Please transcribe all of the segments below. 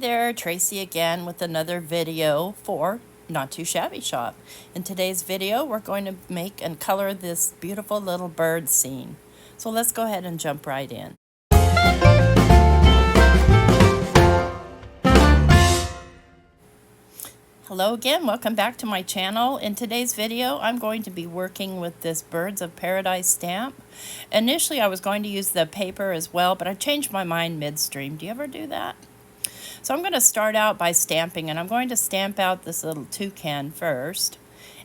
there, Tracy again with another video for Not Too Shabby Shop. In today's video, we're going to make and color this beautiful little bird scene. So let's go ahead and jump right in. Hello again, welcome back to my channel. In today's video, I'm going to be working with this Birds of Paradise stamp. Initially, I was going to use the paper as well, but I changed my mind midstream. Do you ever do that? So I'm going to start out by stamping, and I'm going to stamp out this little toucan first.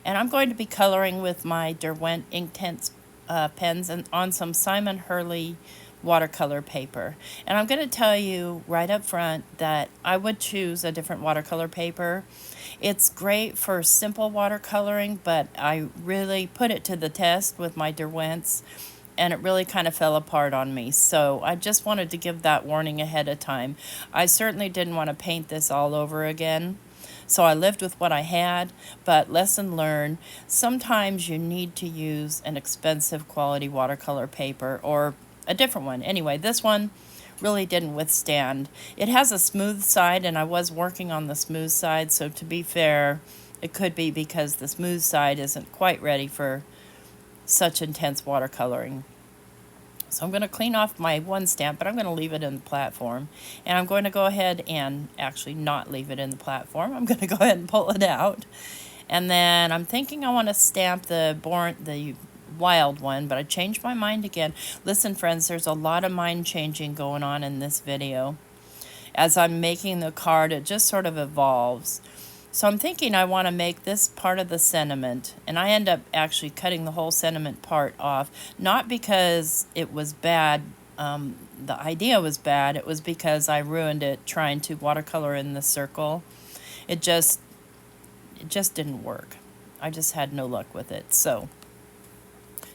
And I'm going to be coloring with my Derwent Inktense pens and on some Simon Hurley watercolor paper. And I'm going to tell you right up front that I would choose a different watercolor paper. It's great for simple watercoloring, but I really put it to the test with my Derwents, and it really kind of fell apart on me. So I just wanted to give that warning ahead of time. I certainly didn't want to paint this all over again. So I lived with what I had, but lesson learned, sometimes you need to use an expensive quality watercolor paper or a different one. Anyway, this one really didn't withstand. It has a smooth side, and I was working on the smooth side, so to be fair, it could be because the smooth side isn't quite ready for such intense watercoloring. So I'm going to clean off my one stamp, but I'm going to leave it in the platform. And I'm going to go ahead and actually not leave it in the platform. I'm going to go ahead and pull it out. And then I'm thinking I want to stamp the wild one, but I changed my mind again. Listen, friends, there's a lot of mind changing going on in this video. As I'm making the card, it just sort of evolves. So I'm thinking I want to make this part of the sentiment, and I end up actually cutting the whole sentiment part off, not because it was bad, the idea was bad, it was because I ruined it trying to watercolor in the circle. It just didn't work. I just had no luck with it. So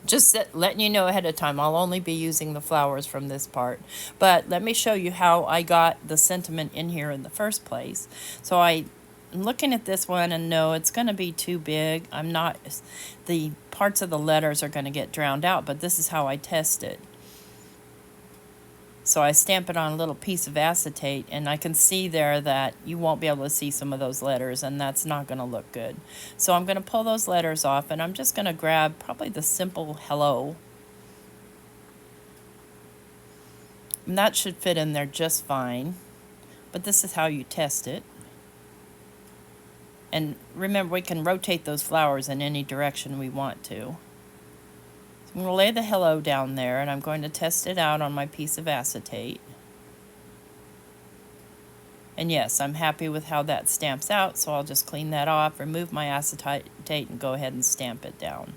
just letting you know ahead of time, I'll only be using the flowers from this part. But let me show you how I got the sentiment in here in the first place. So I'm looking at this one, and no, it's going to be too big. The parts of the letters are going to get drowned out, but this is how I test it. So I stamp it on a little piece of acetate, and I can see there that you won't be able to see some of those letters, and that's not going to look good. So I'm going to pull those letters off, and I'm just going to grab probably the simple hello. And that should fit in there just fine. But this is how you test it. And remember, we can rotate those flowers in any direction we want to. So I'm going to lay the hello down there, and I'm going to test it out on my piece of acetate. And yes, I'm happy with how that stamps out, so I'll just clean that off, remove my acetate, and go ahead and stamp it down.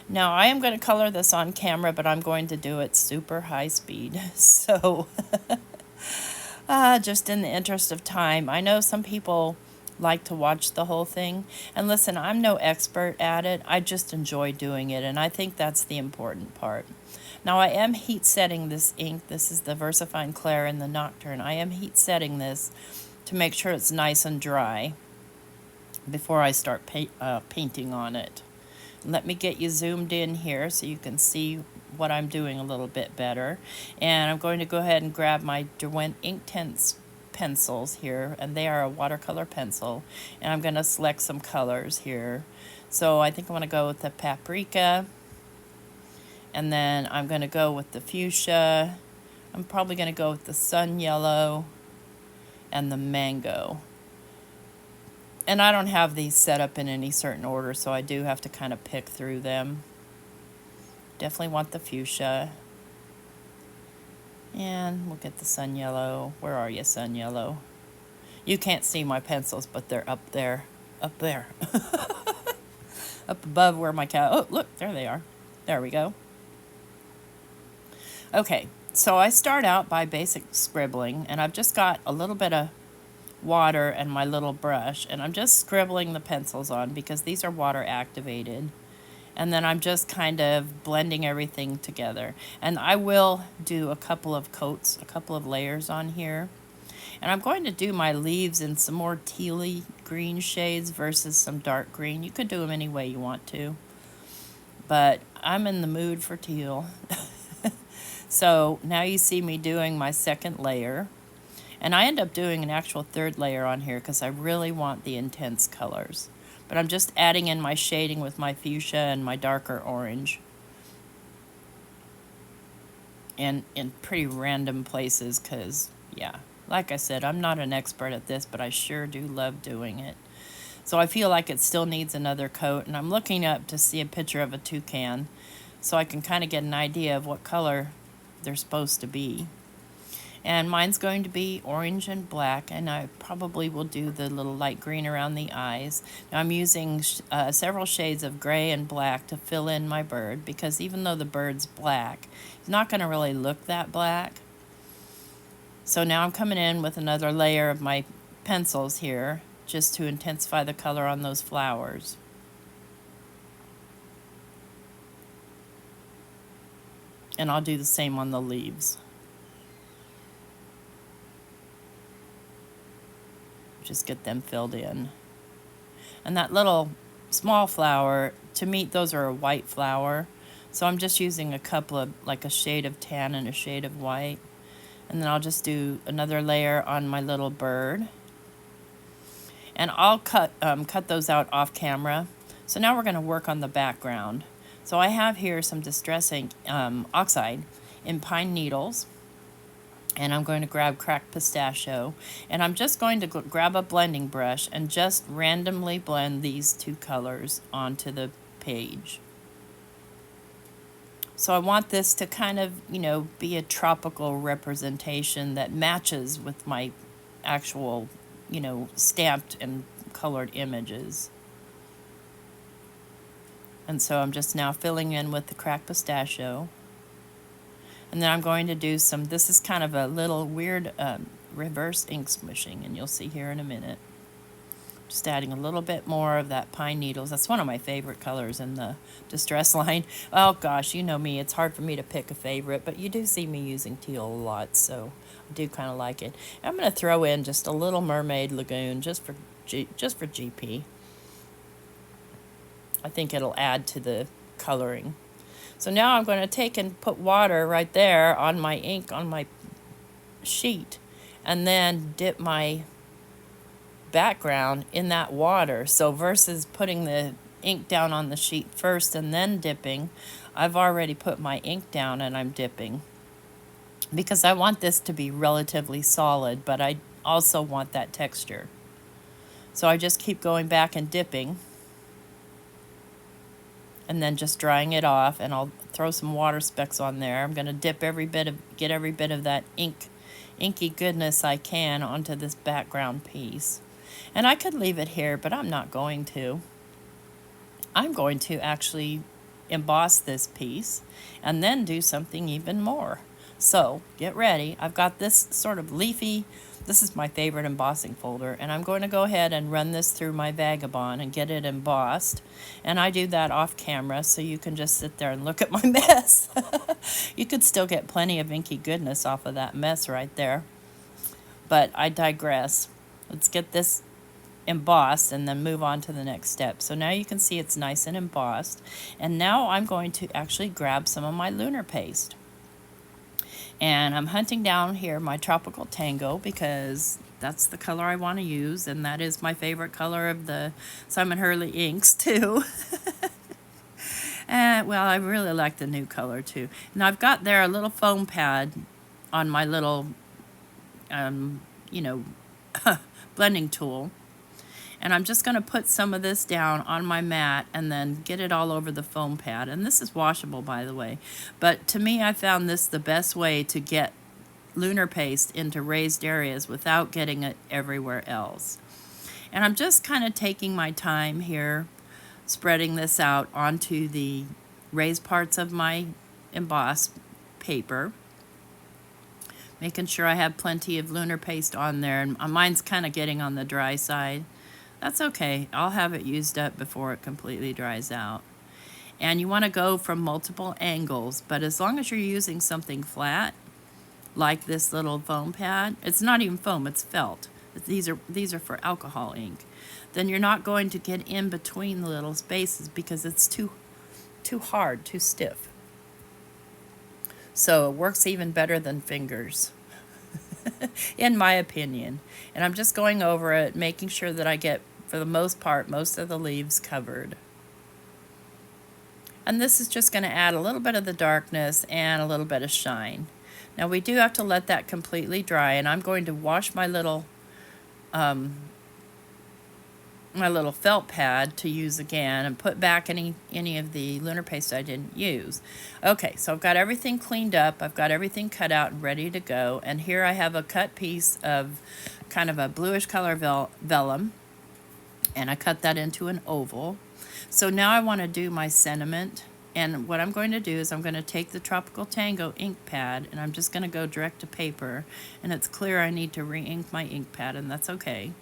Now, I am going to color this on camera, but I'm going to do it super high speed. So, just in the interest of time, I know some people like to watch the whole thing, and listen, I'm no expert at it. I just enjoy doing it, and I think that's the important part. Now I am heat setting this ink. This is the VersaFine Clair in the Nocturne. I am heat setting this to make sure it's nice and dry before I start painting on it. Let me get you zoomed in here so you can see what I'm doing a little bit better. And I'm going to go ahead and grab my Derwent Inktense pencils here, and they are a watercolor pencil, and I'm going to select some colors here. So I think I want to go with the paprika, and then I'm going to go with the fuchsia. I'm probably going to go with the sun yellow and the mango. And I don't have these set up in any certain order, so I do have to kind of pick through them. Definitely want the fuchsia. And we'll get the sun yellow. Where are you, sun yellow? You can't see my pencils, but they're up there. Up there. Up above where my cat... Oh, look, there they are. There we go. Okay, so I start out by basic scribbling, and I've just got a little bit of water and my little brush, and I'm just scribbling the pencils on because these are water activated. And then I'm just kind of blending everything together. And I will do a couple of coats, a couple of layers on here. And I'm going to do my leaves in some more tealy green shades versus some dark green. You could do them any way you want to. But I'm in the mood for teal. So now you see me doing my second layer. And I end up doing an actual third layer on here because I really want the intense colors. But I'm just adding in my shading with my fuchsia and my darker orange. And in pretty random places because, yeah, like I said, I'm not an expert at this, but I sure do love doing it. So I feel like it still needs another coat, and I'm looking up to see a picture of a toucan so I can kind of get an idea of what color they're supposed to be. And mine's going to be orange and black, and I probably will do the little light green around the eyes. Now I'm using several shades of gray and black to fill in my bird, because even though the bird's black, he's not going to really look that black. So now I'm coming in with another layer of my pencils here, just to intensify the color on those flowers. And I'll do the same on the leaves. Just get them filled in. And that little small flower, to me, those are a white flower. So I'm just using a couple of, like a shade of tan and a shade of white. And then I'll just do another layer on my little bird. And I'll cut those out off camera. So now we're going to work on the background. So I have here some Distress ink oxide in pine needles. And I'm going to grab cracked pistachio. And I'm just going to grab a blending brush and just randomly blend these two colors onto the page. So I want this to kind of, you know, be a tropical representation that matches with my actual, you know, stamped and colored images. And so I'm just now filling in with the cracked pistachio. And then I'm going to do some, this is kind of a little weird reverse ink smooshing, and you'll see here in a minute. Just adding a little bit more of that pine needles. That's one of my favorite colors in the Distress line. Oh gosh, you know me, it's hard for me to pick a favorite, but you do see me using teal a lot, so I do kind of like it. I'm going to throw in just a little Mermaid Lagoon just for GP. I think it'll add to the coloring. So now I'm going to take and put water right there on my ink on my sheet, and then dip my background in that water. So versus putting the ink down on the sheet first and then dipping, I've already put my ink down and I'm dipping, because I want this to be relatively solid, but I also want that texture. So I just keep going back and dipping, and then just drying it off, and I'll throw some water specks on there. I'm going to dip get every bit of that inky goodness I can onto this background piece. And I could leave it here, but I'm not going to. I'm going to actually emboss this piece and then do something even more. So get ready. I've got this sort of leafy, this is my favorite embossing folder, and I'm going to go ahead and run this through my Vagabond and get it embossed. And I do that off camera, so you can just sit there and look at my mess. You could still get plenty of inky goodness off of that mess right there. But I digress. Let's get this embossed and then move on to the next step. So now you can see it's nice and embossed. And now I'm going to actually grab some of my lunar paste. And I'm hunting down here my Tropical Tango, because that's the color I want to use, and that is my favorite color of the Simon Hurley inks too. And well, I really like the new color too. And I've got there a little foam pad on my little you know, blending tool. And I'm just going to put some of this down on my mat and then get it all over the foam pad. And this is washable, by the way. But to me, I found this the best way to get lunar paste into raised areas without getting it everywhere else. And I'm just kind of taking my time here, spreading this out onto the raised parts of my embossed paper, making sure I have plenty of lunar paste on there. And mine's kind of getting on the dry side. That's okay. I'll have it used up before it completely dries out. And you want to go from multiple angles, but as long as you're using something flat, like this little foam pad, it's not even foam, it's felt. These are for alcohol ink. Then you're not going to get in between the little spaces because it's too hard, too stiff. So it works even better than fingers. in my opinion. And I'm just going over it, making sure that I get, for the most part, most of the leaves covered. And this is just going to add a little bit of the darkness and a little bit of shine. Now we do have to let that completely dry, and I'm going to wash my little felt pad to use again and put back any of the lunar paste I didn't use. Okay, so I've got everything cleaned up. I've got everything cut out and ready to go. And here I have a cut piece of kind of a bluish color vellum, and I cut that into an oval. So now I want to do my sentiment. And what I'm going to do is I'm going to take the Tropical Tango ink pad, and I'm just going to go direct to paper. And it's clear I need to re-ink my ink pad, and that's okay.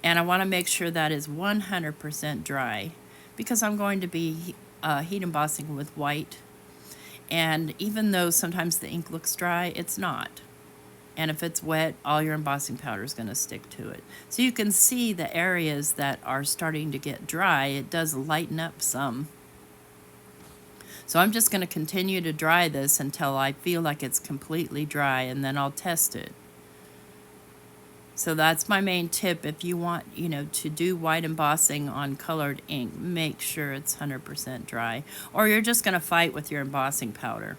And I want to make sure that is 100% dry, because I'm going to be heat embossing with white. And even though sometimes the ink looks dry, it's not. And if it's wet, all your embossing powder is going to stick to it. So you can see the areas that are starting to get dry. It does lighten up some. So I'm just going to continue to dry this until I feel like it's completely dry, and then I'll test it. So that's my main tip. If you want, to do white embossing on colored ink, make sure it's 100% dry, or you're just going to fight with your embossing powder.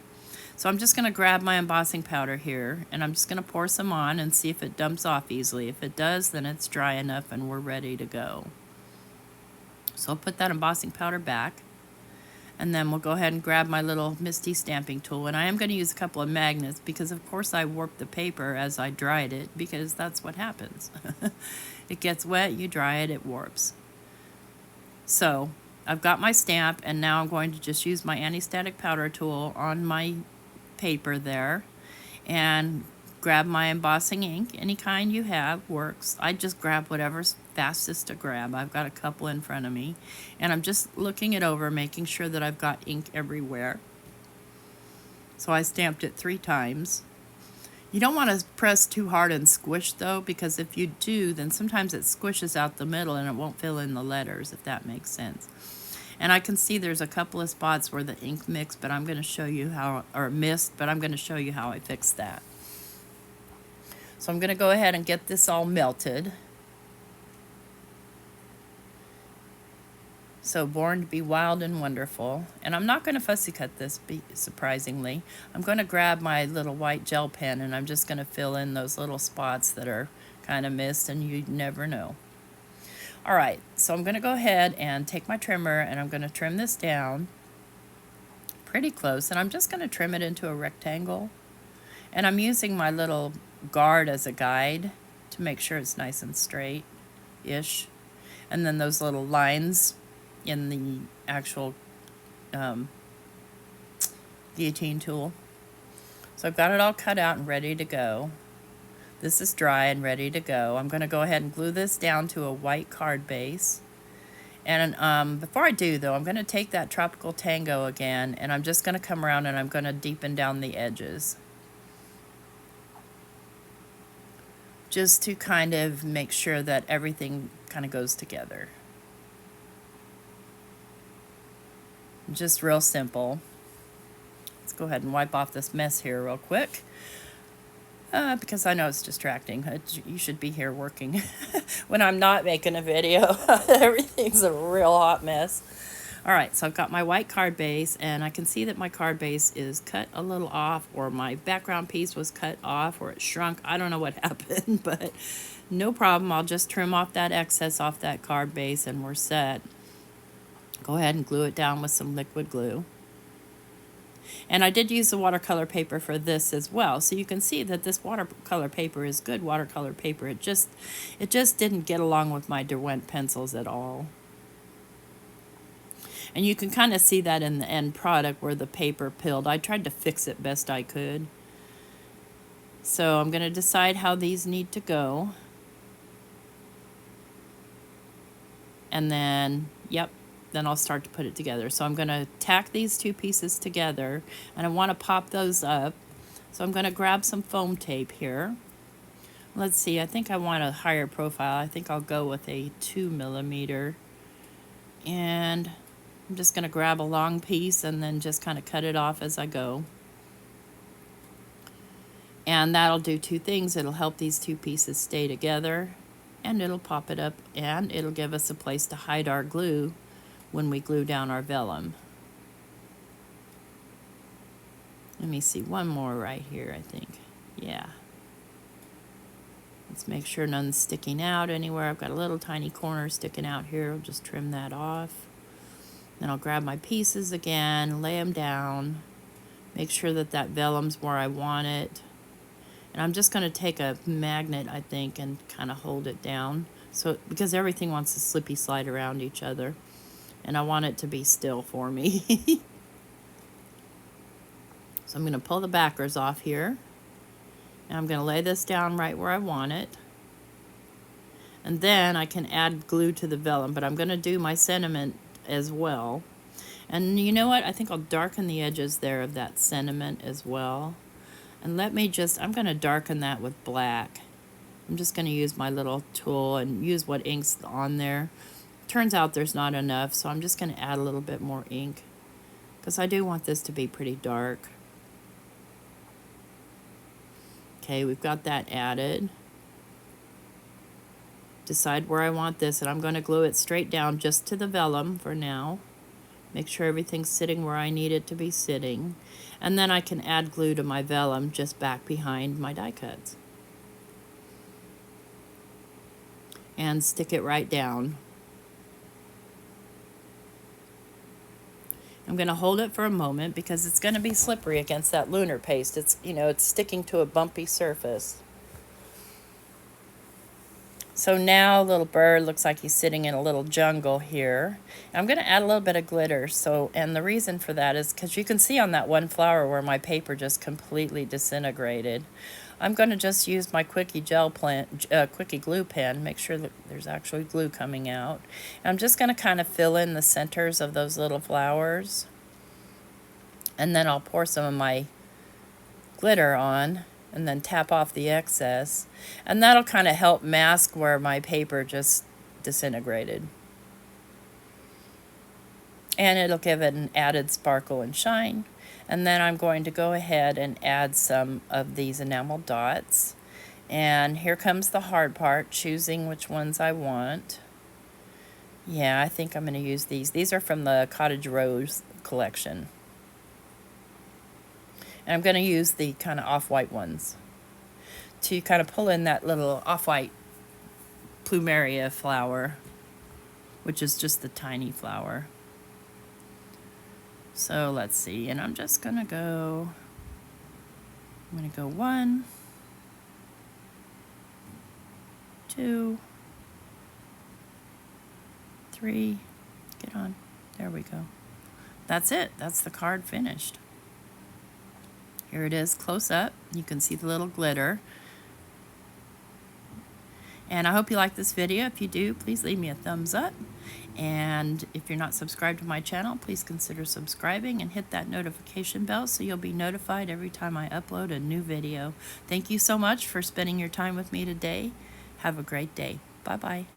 So I'm just going to grab my embossing powder here, and I'm just going to pour some on and see if it dumps off easily. If it does, then it's dry enough and we're ready to go. So I'll put that embossing powder back. And then we'll go ahead and grab my little Misty stamping tool. And I am going to use a couple of magnets because, of course, I warped the paper as I dried it, because that's what happens. It gets wet, you dry it, it warps. So I've got my stamp, and now I'm going to just use my anti-static powder tool on my paper there and grab my embossing ink. Any kind you have works. I just grab whatever's fastest to grab. I've got a couple in front of me, and I'm just looking it over, making sure that I've got ink everywhere. So I stamped it 3 times. You don't want to press too hard and squish though, because if you do, then sometimes it squishes out the middle and it won't fill in the letters, if that makes sense. And I can see there's a couple of spots where the ink mixed, but I'm going to show you how, or missed, but I'm going to show you how I fixed that. So I'm going to go ahead and get this all melted. So Born to be Wild and Wonderful. And I'm not going to fussy cut this, surprisingly. I'm going to grab my little white gel pen, and I'm just going to fill in those little spots that are kind of missed, and you never know. All right, so I'm going to go ahead and take my trimmer, and I'm going to trim this down pretty close, and I'm just going to trim it into a rectangle. And I'm using my little guard as a guide to make sure it's nice and straight-ish. And then those little lines in the actual guillotine tool. So I've got it all cut out and ready to go. This is dry and ready to go. I'm going to go ahead and glue this down to a white card base. And before I do, though, I'm going to take that Tropical Tango again, and I'm just going to come around and I'm going to deepen down the edges, just to kind of make sure that everything kind of goes together. Just real simple. Let's go ahead and wipe off this mess here real quick, because I know it's distracting. You should be here working when I'm not making a video. Everything's a real hot mess. All right, so I've got my white card base, and I can see that my card base is cut a little off, or my background piece was cut off, or it shrunk. I don't know what happened, but no problem. I'll just trim off that excess off that card base, and we're set. Go ahead and glue it down with some liquid glue. And I did use the watercolor paper for this as well, so you can see that this watercolor paper is good watercolor paper. It just didn't get along with my Derwent pencils at all. And you can kind of see that in the end product where the paper peeled. I tried to fix it best I could. So I'm going to decide how these need to go. And then, yep, then I'll start to put it together. So I'm going to tack these 2 pieces together, and I want to pop those up. So I'm going to grab some foam tape here. Let's see, I think I want a higher profile. I think I'll go with a 2mm. And I'm just going to grab a long piece and then just kind of cut it off as I go. And that'll do two things. It'll help these two pieces stay together, and it'll pop it up, and it'll give us a place to hide our glue when we glue down our vellum. Let me see, one more right here, I think. Yeah. Let's make sure none's sticking out anywhere. I've got a little tiny corner sticking out here. I'll just trim that off. Then I'll grab my pieces again, lay them down, make sure that that vellum's where I want it. And I'm just going to take a magnet, I think, and kind of hold it down. So, because everything wants to slippy slide around each other. And I want it to be still for me. So I'm going to pull the backers off here. And I'm going to lay this down right where I want it. And then I can add glue to the vellum, but I'm going to do my sentiment as well. And you know what? I think I'll darken the edges there of that sentiment as well. And let me just, I'm going to darken that with black. I'm just going to use my little tool and use what ink's on there. Turns out there's not enough, so I'm just going to add a little bit more ink, because I do want this to be pretty dark. Okay, we've got that added. Decide where I want this, and I'm going to glue it straight down just to the vellum for now. Make sure everything's sitting where I need it to be sitting. And then I can add glue to my vellum just back behind my die cuts. And stick it right down. I'm going to hold it for a moment because it's going to be slippery against that lunar paste. It's, you know, it's sticking to a bumpy surface. So now little bird looks like he's sitting in a little jungle here. I'm going to add a little bit of glitter. So, and the reason for that is because you can see on that one flower where my paper just completely disintegrated. I'm going to just use my Quickie Quickie glue pen, make sure that there's actually glue coming out. And I'm just going to kind of fill in the centers of those little flowers. And then I'll pour some of my glitter on and then tap off the excess. And that'll kind of help mask where my paper just disintegrated. And it'll give it an added sparkle and shine. And then I'm going to go ahead and add some of these enamel dots. And here comes the hard part, choosing which ones I want. Yeah, I think I'm going to use these. These are from the Cottage Rose collection. And I'm going to use the kind of off-white ones to kind of pull in that little off-white plumeria flower, which is just the tiny flower. So let's see, and I'm just going to go 1, 2, 3, get on, there we go. That's it, that's the card finished. Here it is close up, you can see the little glitter. And I hope you like this video. If you do, please leave me a thumbs up. And if you're not subscribed to my channel, please consider subscribing and hit that notification bell so you'll be notified every time I upload a new video. Thank you so much for spending your time with me today. Have a great day. Bye-bye.